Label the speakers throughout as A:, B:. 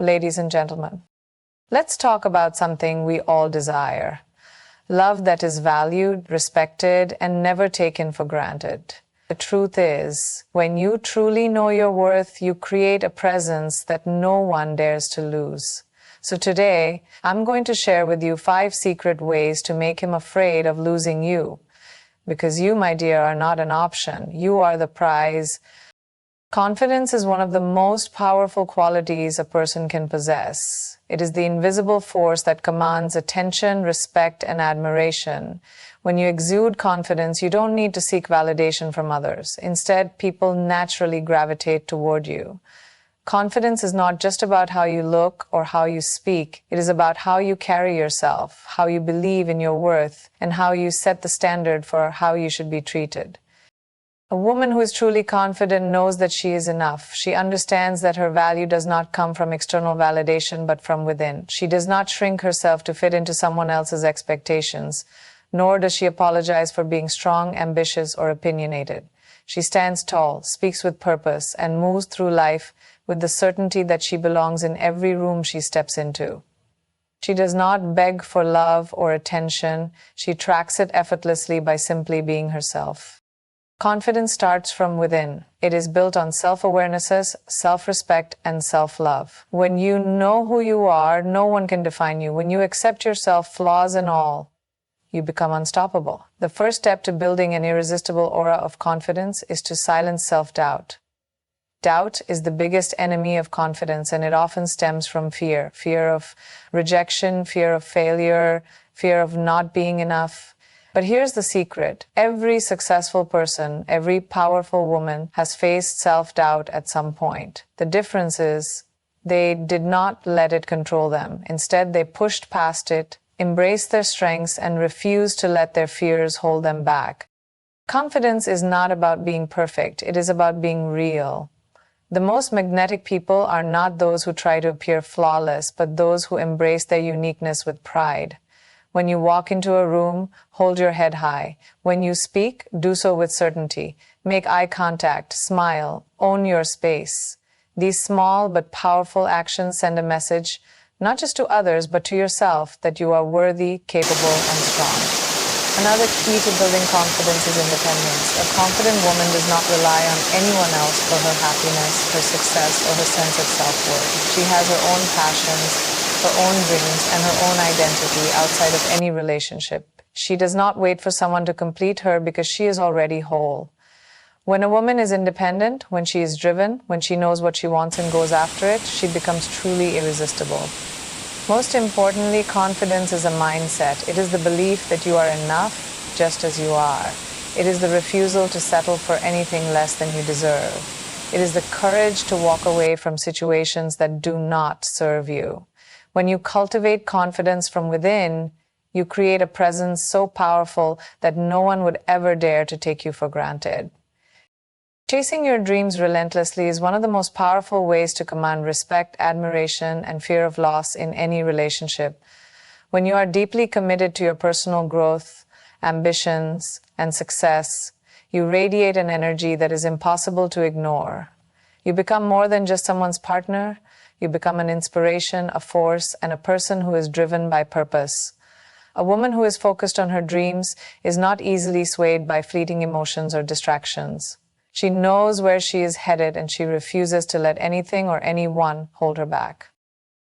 A: Ladies and gentlemen, let's talk about something we all desire. Love that is valued, respected, and never taken for granted. The truth is, when you truly know your worth, you create a presence that no one dares to lose. So today, I'm going to share with you 5 secret ways to make him afraid of losing you. Because you, my dear, are not an option. You are the prize. Confidence is one of the most powerful qualities a person can possess. It is the invisible force that commands attention, respect, and admiration. When you exude confidence, you don't need to seek validation from others. Instead, people naturally gravitate toward you. Confidence is not just about how you look or how you speak. It is about how you carry yourself, how you believe in your worth, and how you set the standard for how you should be treated. A woman who is truly confident knows that she is enough. She understands that her value does not come from external validation, but from within. She does not shrink herself to fit into someone else's expectations, nor does she apologize for being strong, ambitious, or opinionated. She stands tall, speaks with purpose, and moves through life with the certainty that she belongs in every room she steps into. She does not beg for love or attention. She attracts it effortlessly by simply being herself. Confidence starts from within. It is built on self-awareness, self-respect, and self-love. When you know who you are, no one can define you. When you accept yourself, flaws and all, you become unstoppable. The first step to building an irresistible aura of confidence is to silence self-doubt. Doubt is the biggest enemy of confidence, and it often stems from fear. Fear of rejection, fear of failure, fear of not being enough. But here's the secret. Every successful person, every powerful woman has faced self-doubt at some point. The difference is they did not let it control them. Instead, they pushed past it, embraced their strengths, and refused to let their fears hold them back. Confidence is not about being perfect. It is about being real. The most magnetic people are not those who try to appear flawless, but those who embrace their uniqueness with pride. When you walk into a room, hold your head high. When you speak, do so with certainty. Make eye contact, smile, own your space. These small but powerful actions send a message, not just to others, but to yourself, that you are worthy, capable, and strong. Another key to building confidence is independence. A confident woman does not rely on anyone else for her happiness, her success, or her sense of self-worth. She has her own passions, her own dreams, and her own identity outside of any relationship. She does not wait for someone to complete her because she is already whole. When a woman is independent, when she is driven, when she knows what she wants and goes after it, she becomes truly irresistible. Most importantly, confidence is a mindset. It is the belief that you are enough just as you are. It is the refusal to settle for anything less than you deserve. It is the courage to walk away from situations that do not serve you. When you cultivate confidence from within, you create a presence so powerful that no one would ever dare to take you for granted. Chasing your dreams relentlessly is one of the most powerful ways to command respect, admiration, and fear of loss in any relationship. When you are deeply committed to your personal growth, ambitions, and success, you radiate an energy that is impossible to ignore. You become more than just someone's partner. You become an inspiration, a force, and a person who is driven by purpose. A woman who is focused on her dreams is not easily swayed by fleeting emotions or distractions. She knows where she is headed, and she refuses to let anything or anyone hold her back.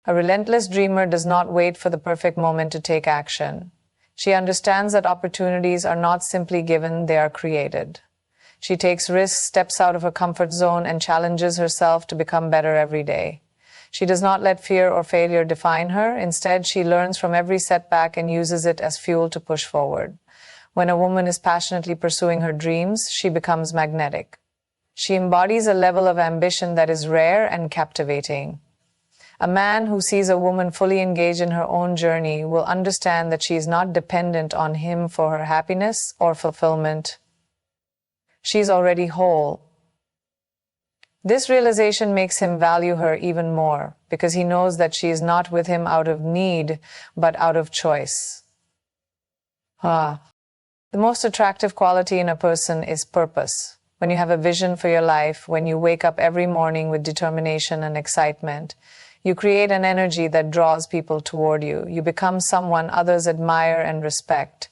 A: A relentless dreamer does not wait for the perfect moment to take action. She understands that opportunities are not simply given, they are created. She takes risks, steps out of her comfort zone, and challenges herself to become better every day. She does not let fear or failure define her. Instead, she learns from every setback and uses it as fuel to push forward. When a woman is passionately pursuing her dreams, she becomes magnetic. She embodies a level of ambition that is rare and captivating. A man who sees a woman fully engaged in her own journey will understand that she is not dependent on him for her happiness or fulfillment. She is already whole. This realization makes him value her even more, because he knows that she is not with him out of need, but out of choice. The most attractive quality in a person is purpose. When you have a vision for your life, when you wake up every morning with determination and excitement, You create an energy that draws people toward you. You become someone others admire and respect.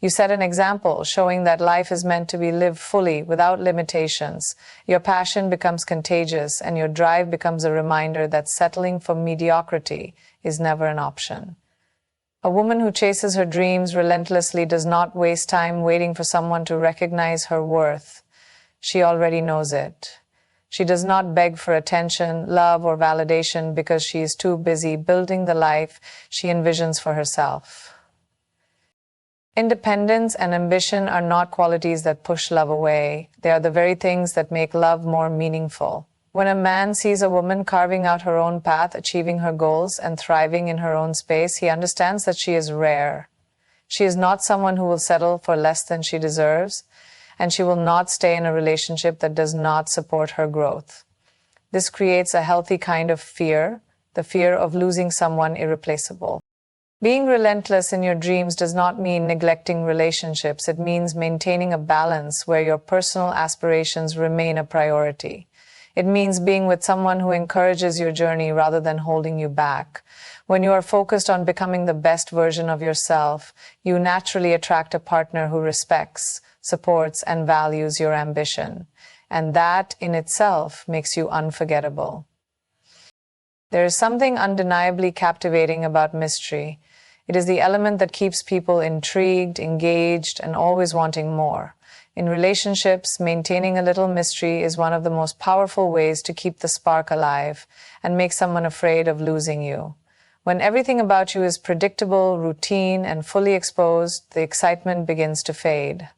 A: You set an example, showing that life is meant to be lived fully, without limitations. Your passion becomes contagious, and your drive becomes a reminder that settling for mediocrity is never an option. A woman who chases her dreams relentlessly does not waste time waiting for someone to recognize her worth. She already knows it. She does not beg for attention, love, or validation because she is too busy building the life she envisions for herself. Independence and ambition are not qualities that push love away. They are the very things that make love more meaningful. When a man sees a woman carving out her own path, achieving her goals, and thriving in her own space, he understands that she is rare. She is not someone who will settle for less than she deserves, and she will not stay in a relationship that does not support her growth. This creates a healthy kind of fear, the fear of losing someone irreplaceable. Being relentless in your dreams does not mean neglecting relationships. It means maintaining a balance where your personal aspirations remain a priority. It means being with someone who encourages your journey rather than holding you back. When you are focused on becoming the best version of yourself, you naturally attract a partner who respects, supports, and values your ambition. And that in itself makes you unforgettable. There is something undeniably captivating about mystery. It is the element that keeps people intrigued, engaged, and always wanting more. In relationships, maintaining a little mystery is one of the most powerful ways to keep the spark alive and make someone afraid of losing you. When everything about you is predictable, routine, and fully exposed, the excitement begins to fade.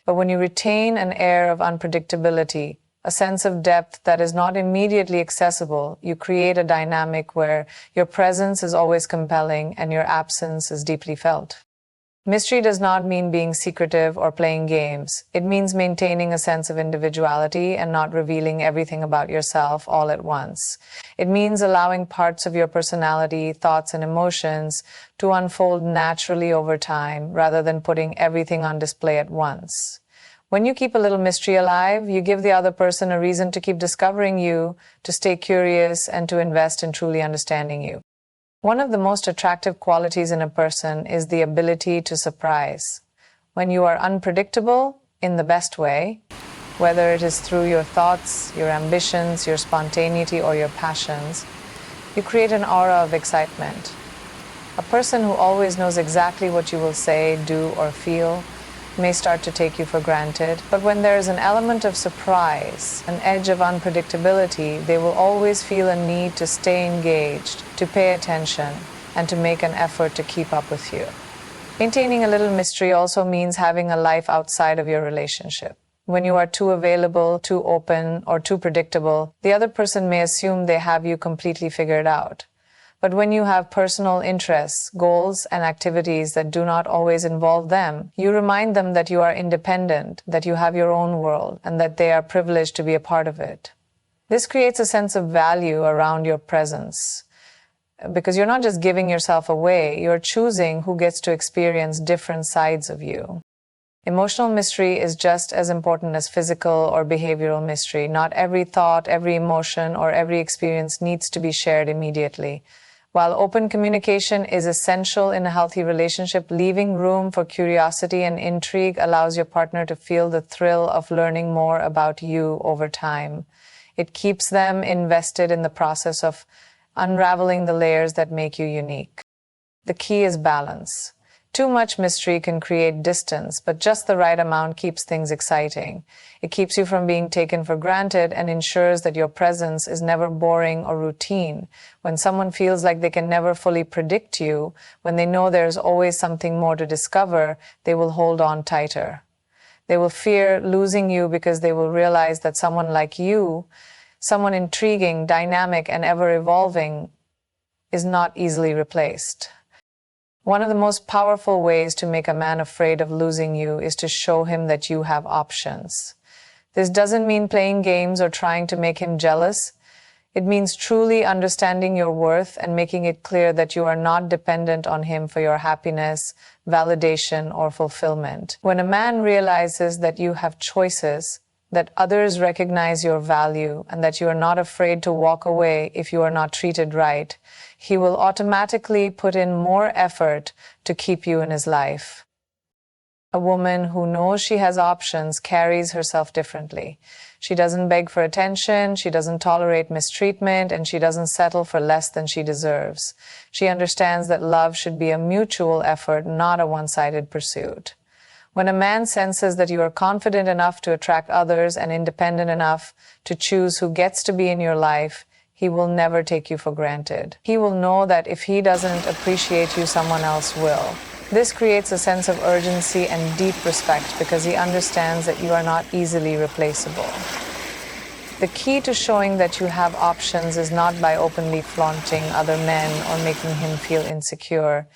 A: But when you retain an air of unpredictability, a sense of depth that is not immediately accessible, you create a dynamic where your presence is always compelling and your absence is deeply felt. Mystery does not mean being secretive or playing games. It means maintaining a sense of individuality and not revealing everything about yourself all at once. It means allowing parts of your personality, thoughts, and emotions to unfold naturally over time rather than putting everything on display at once. When you keep a little mystery alive, you give the other person a reason to keep discovering you, to stay curious, and to invest in truly understanding you. One of the most attractive qualities in a person is the ability to surprise. When you are unpredictable, in the best way, whether it is through your thoughts, your ambitions, your spontaneity, or your passions, you create an aura of excitement. A person who always knows exactly what you will say, do, or feel may start to take you for granted, but when there is an element of surprise, an edge of unpredictability, they will always feel a need to stay engaged, to pay attention, and to make an effort to keep up with you. Maintaining a little mystery also means having a life outside of your relationship. When you are too available, too open, or too predictable, the other person may assume they have you completely figured out. But when you have personal interests, goals, and activities that do not always involve them, you remind them that you are independent, that you have your own world, and that they are privileged to be a part of it. This creates a sense of value around your presence, because you're not just giving yourself away, you're choosing who gets to experience different sides of you. Emotional mystery is just as important as physical or behavioral mystery. Not every thought, every emotion, or every experience needs to be shared immediately. While open communication is essential in a healthy relationship, leaving room for curiosity and intrigue allows your partner to feel the thrill of learning more about you over time. It keeps them invested in the process of unraveling the layers that make you unique. The key is balance. Too much mystery can create distance, but just the right amount keeps things exciting. It keeps you from being taken for granted and ensures that your presence is never boring or routine. When someone feels like they can never fully predict you, when they know there's always something more to discover, they will hold on tighter. They will fear losing you because they will realize that someone like you, someone intriguing, dynamic, and ever-evolving, is not easily replaced. One of the most powerful ways to make a man afraid of losing you is to show him that you have options. This doesn't mean playing games or trying to make him jealous. It means truly understanding your worth and making it clear that you are not dependent on him for your happiness, validation, or fulfillment. When a man realizes that you have choices, that others recognize your value, and that you are not afraid to walk away if you are not treated right, he will automatically put in more effort to keep you in his life. A woman who knows she has options carries herself differently. She doesn't beg for attention, she doesn't tolerate mistreatment, and she doesn't settle for less than she deserves. She understands that love should be a mutual effort, not a one-sided pursuit. When a man senses that you are confident enough to attract others and independent enough to choose who gets to be in your life, he will never take you for granted. He will know that if he doesn't appreciate you, someone else will. This creates a sense of urgency and deep respect because he understands that you are not easily replaceable. The key to showing that you have options is not by openly flaunting other men or making him feel insecure.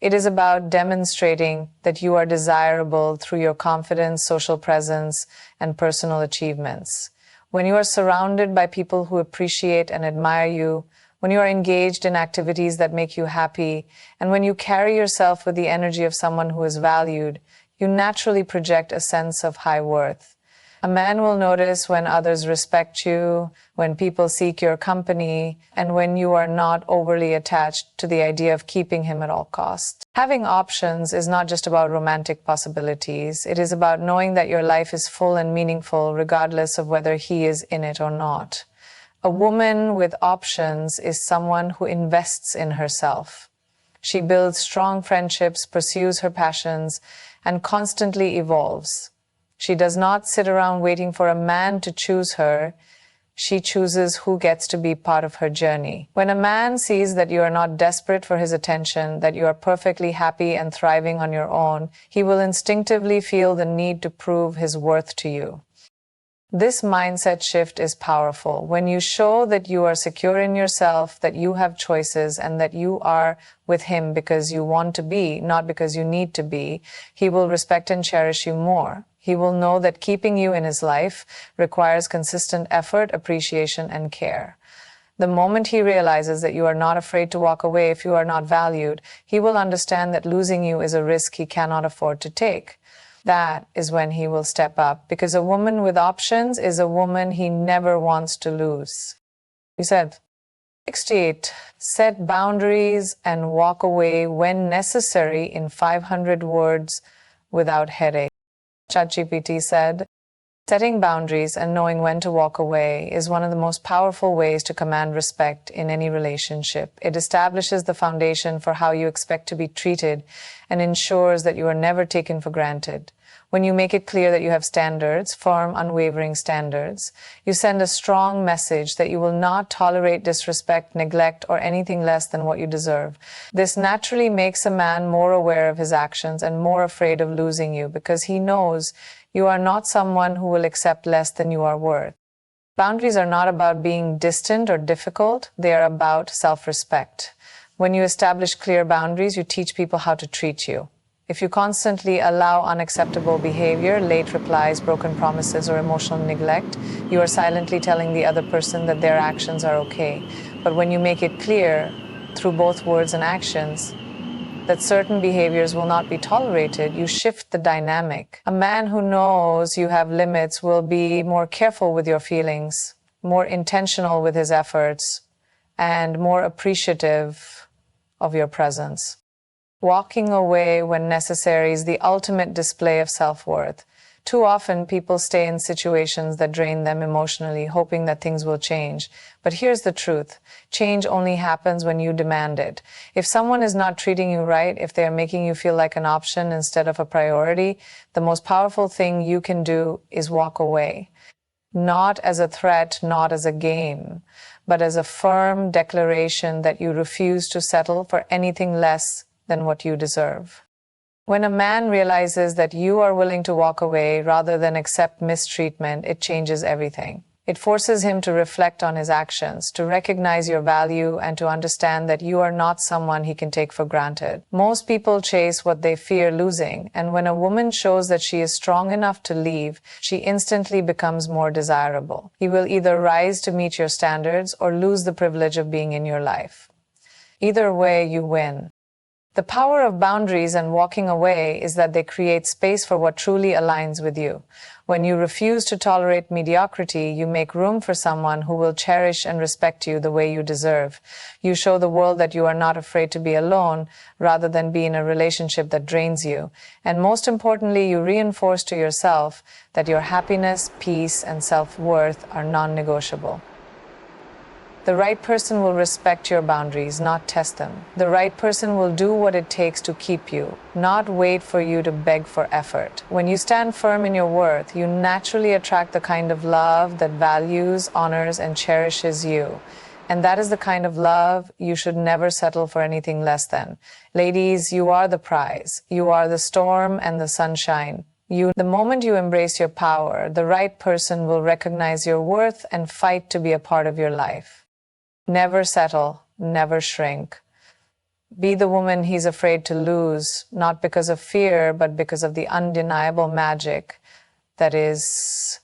A: It is about demonstrating that you are desirable through your confidence, social presence, and personal achievements. When you are surrounded by people who appreciate and admire you, when you are engaged in activities that make you happy, and when you carry yourself with the energy of someone who is valued, you naturally project a sense of high worth. A man will notice when others respect you, when people seek your company, and when you are not overly attached to the idea of keeping him at all costs. Having options is not just about romantic possibilities. It is about knowing that your life is full and meaningful regardless of whether he is in it or not. A woman with options is someone who invests in herself. She builds strong friendships, pursues her passions, and constantly evolves. She does not sit around waiting for a man to choose her. She chooses who gets to be part of her journey. When a man sees that you are not desperate for his attention, that you are perfectly happy and thriving on your own, he will instinctively feel the need to prove his worth to you. This mindset shift is powerful. When you show that you are secure in yourself, that you have choices, and that you are with him because you want to be, not because you need to be, he will respect and cherish you more. He will know that keeping you in his life requires consistent effort, appreciation, and care. The moment he realizes that you are not afraid to walk away if you are not valued, he will understand that losing you is a risk he cannot afford to take. That is when he will step up, because a woman with options is a woman he never wants to lose. You said 68. Set boundaries and walk away when necessary in 500 words without headache. ChatGPT said, setting boundaries and knowing when to walk away is one of the most powerful ways to command respect in any relationship. It establishes the foundation for how you expect to be treated and ensures that you are never taken for granted. When you make it clear that you have standards, firm, unwavering standards, you send a strong message that you will not tolerate disrespect, neglect, or anything less than what you deserve. This naturally makes a man more aware of his actions and more afraid of losing you because he knows you are not someone who will accept less than you are worth. Boundaries are not about being distant or difficult. They are about self-respect. When you establish clear boundaries, you teach people how to treat you. If you constantly allow unacceptable behavior, late replies, broken promises, or emotional neglect, you are silently telling the other person that their actions are okay. But when you make it clear, through both words and actions, that certain behaviors will not be tolerated, you shift the dynamic. A man who knows you have limits will be more careful with your feelings, more intentional with his efforts, and more appreciative of your presence. Walking away when necessary is the ultimate display of self-worth. Too often, people stay in situations that drain them emotionally, hoping that things will change. But here's the truth. Change only happens when you demand it. If someone is not treating you right, if they are making you feel like an option instead of a priority, the most powerful thing you can do is walk away. Not as a threat, not as a game, but as a firm declaration that you refuse to settle for anything less than what you deserve. When a man realizes that you are willing to walk away rather than accept mistreatment, it changes everything. It forces him to reflect on his actions, to recognize your value, and to understand that you are not someone he can take for granted. Most people chase what they fear losing, and when a woman shows that she is strong enough to leave, she instantly becomes more desirable. He will either rise to meet your standards or lose the privilege of being in your life. Either way, you win. The power of boundaries and walking away is that they create space for what truly aligns with you. When you refuse to tolerate mediocrity, you make room for someone who will cherish and respect you the way you deserve. You show the world that you are not afraid to be alone, rather than be in a relationship that drains you. And most importantly, you reinforce to yourself that your happiness, peace, and self-worth are non-negotiable. The right person will respect your boundaries, not test them. The right person will do what it takes to keep you, not wait for you to beg for effort. When you stand firm in your worth, you naturally attract the kind of love that values, honors, and cherishes you. And that is the kind of love you should never settle for anything less than. Ladies, you are the prize. You are the storm and the sunshine. The moment you embrace your power, the right person will recognize your worth and fight to be a part of your life. Never settle, never shrink. Be the woman he's afraid to lose, not because of fear, but because of the undeniable magic that is